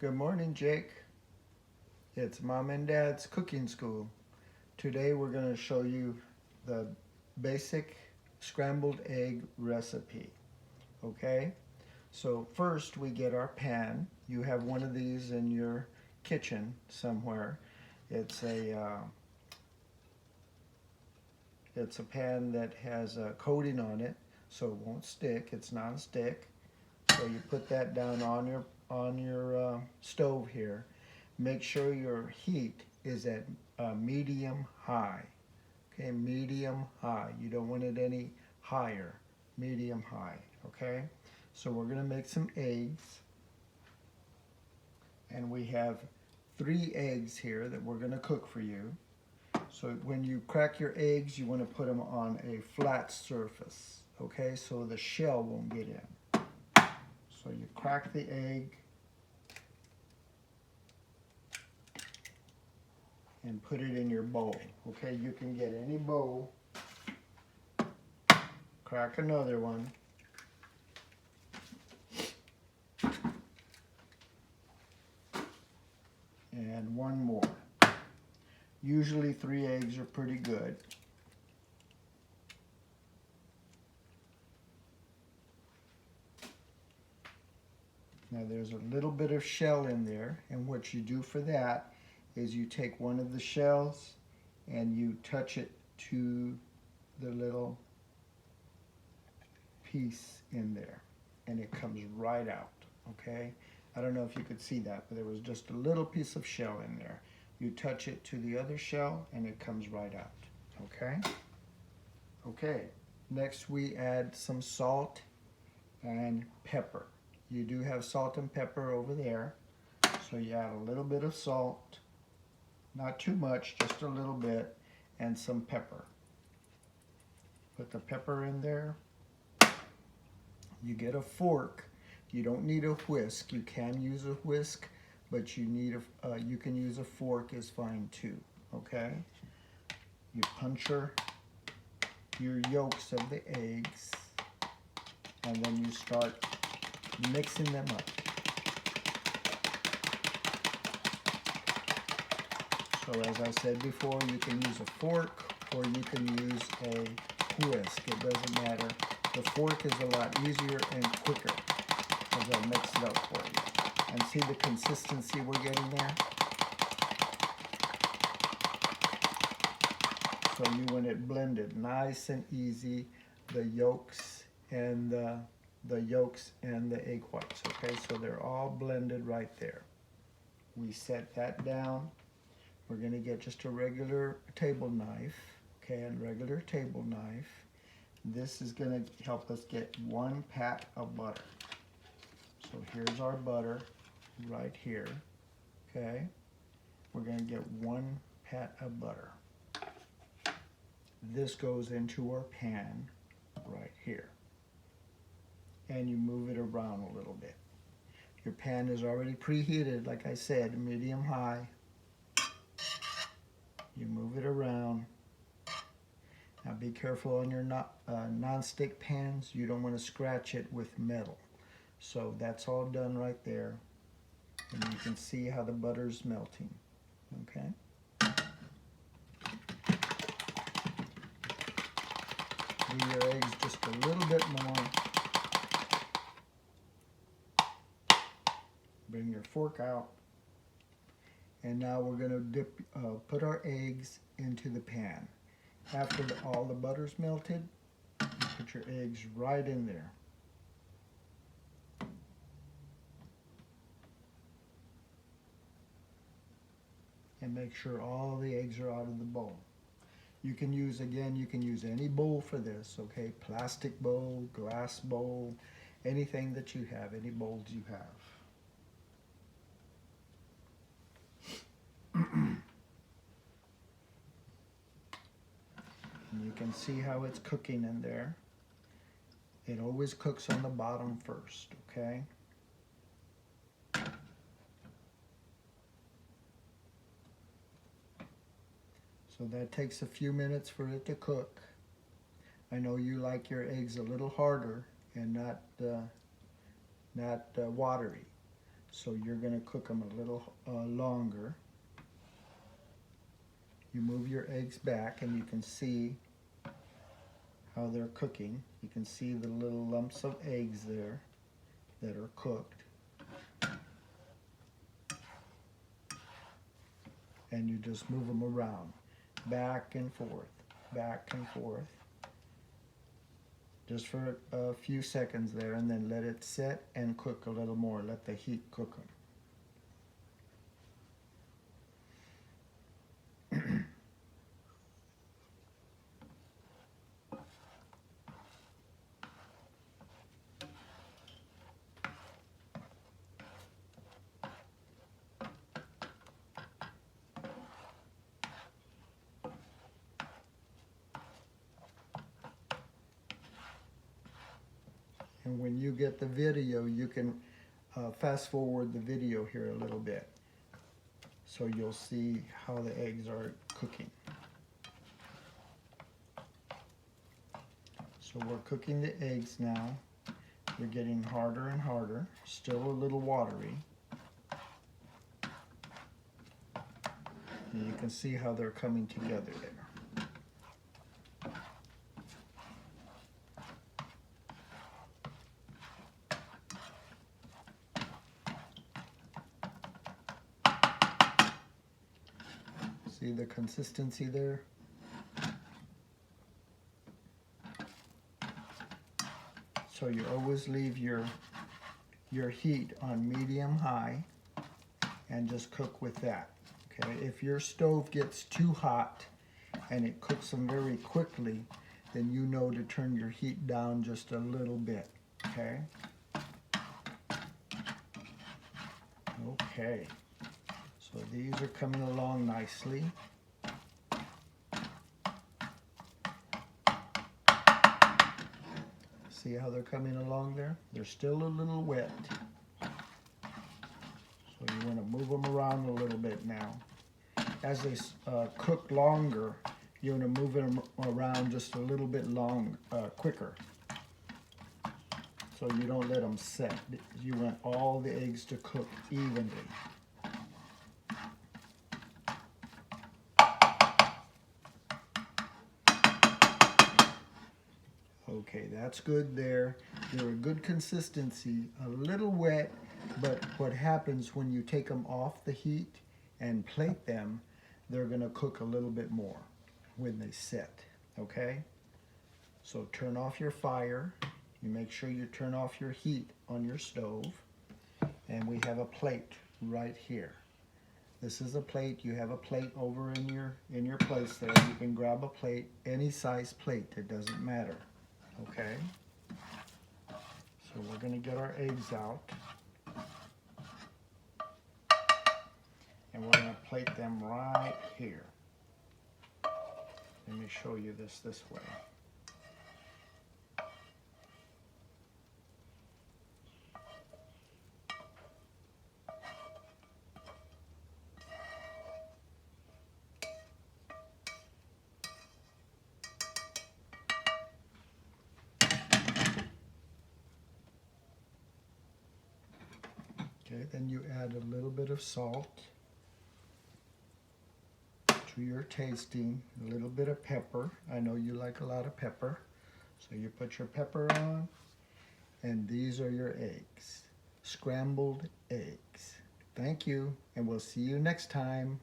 Good morning, Jake. It's Mom and Dad's cooking school. Today we're going to show you the basic scrambled egg recipe. Okay? So first we get our pan. You have one of these in your kitchen somewhere. It's a pan that has a coating on it so it won't stick. It's non-stick. So you put that down on your stove here. Make sure your heat is at medium high. Okay, medium high. You don't want it any higher. Medium high. Okay. So we're gonna make some eggs, and we have 3 eggs here that we're gonna cook for you. So when you crack your eggs, you want to put them on a flat surface. Okay, so the shell won't get in. So you crack the egg and put it in your bowl. Okay, you can get any bowl. Crack another one. And one more. Usually 3 eggs are pretty good. Now there's a little bit of shell in there, and what you do for that is you take one of the shells and you touch it to the little piece in there, and it comes right out. Okay, I don't know if you could see that, but there was just a little piece of shell in there. You touch it to the other shell and it comes right out. Okay, next we add some salt and pepper. You do have salt and pepper over there, so you add a little bit of salt, not too much, just a little bit, and some pepper. Put the pepper in there. You get a fork. You don't need a whisk. You can use a whisk, but you can use a fork is fine too. Okay. You puncture your yolks of the eggs, and then you start mixing them up. So as I said before, you can use a fork or you can use a whisk. It doesn't matter. The fork is a lot easier and quicker because I'll mix it up for you. And see the consistency we're getting there? So you want it blended nice and easy, the yolks and the egg whites. Okay, so they're all blended right there. We set that down. We're going to get just a regular table knife, okay, a regular table knife. This is going to help us get 1 pat of butter. So here's our butter right here, okay. We're going to get 1 pat of butter. This goes into our pan right here. And you move it around a little bit. Your pan is already preheated, like I said, medium high. You move it around. Now be careful on your non-stick pans. You don't want to scratch it with metal. So that's all done right there. And you can see how the butter's melting. Okay? Do your eggs just a little bit more. Bring your fork out. And now we're going to put our eggs into the pan. After all the butter's melted, you put your eggs right in there. And make sure all the eggs are out of the bowl. You can use any bowl for this, okay? Plastic bowl, glass bowl, anything that you have, any bowls you have. And you can see how it's cooking in there. It always cooks on the bottom first, okay? So that takes a few minutes for it to cook. I know you like your eggs a little harder and not watery. So you're going to cook them a little longer. You move your eggs back and you can see how they're cooking. You can see the little lumps of eggs there that are cooked. And you just move them around, back and forth, just for a few seconds there, and then let it set and cook a little more. Let the heat cook them. And when you get the video, you can fast forward the video here a little bit, so you'll see how the eggs are cooking. So we're cooking the eggs now. They're getting harder and harder, still a little watery. And you can see how they're coming together there. See the consistency there? So you always leave your heat on medium-high and just cook with that. Okay, if your stove gets too hot and it cooks them very quickly, then you know to turn your heat down just a little bit. Okay? Okay. So these are coming along nicely. See how they're coming along there? They're still a little wet. So you want to move them around a little bit now. As they cook longer, you want to move them around just a little bit quicker. So you don't let them set. You want all the eggs to cook evenly. Okay, that's good there. They're a good consistency, a little wet, but what happens when you take them off the heat and plate them, they're gonna cook a little bit more when they set, okay? So turn off your fire. You make sure you turn off your heat on your stove. And we have a plate right here. This is a plate. You have a plate over in your place there. You can grab a plate, any size plate, it doesn't matter. Okay, so we're going to get our eggs out, and we're going to plate them right here. Let me show you this way. Okay, then you add a little bit of salt to your tasting, a little bit of pepper. I know you like a lot of pepper, so you put your pepper on, and these are your eggs, scrambled eggs. Thank you, and we'll see you next time.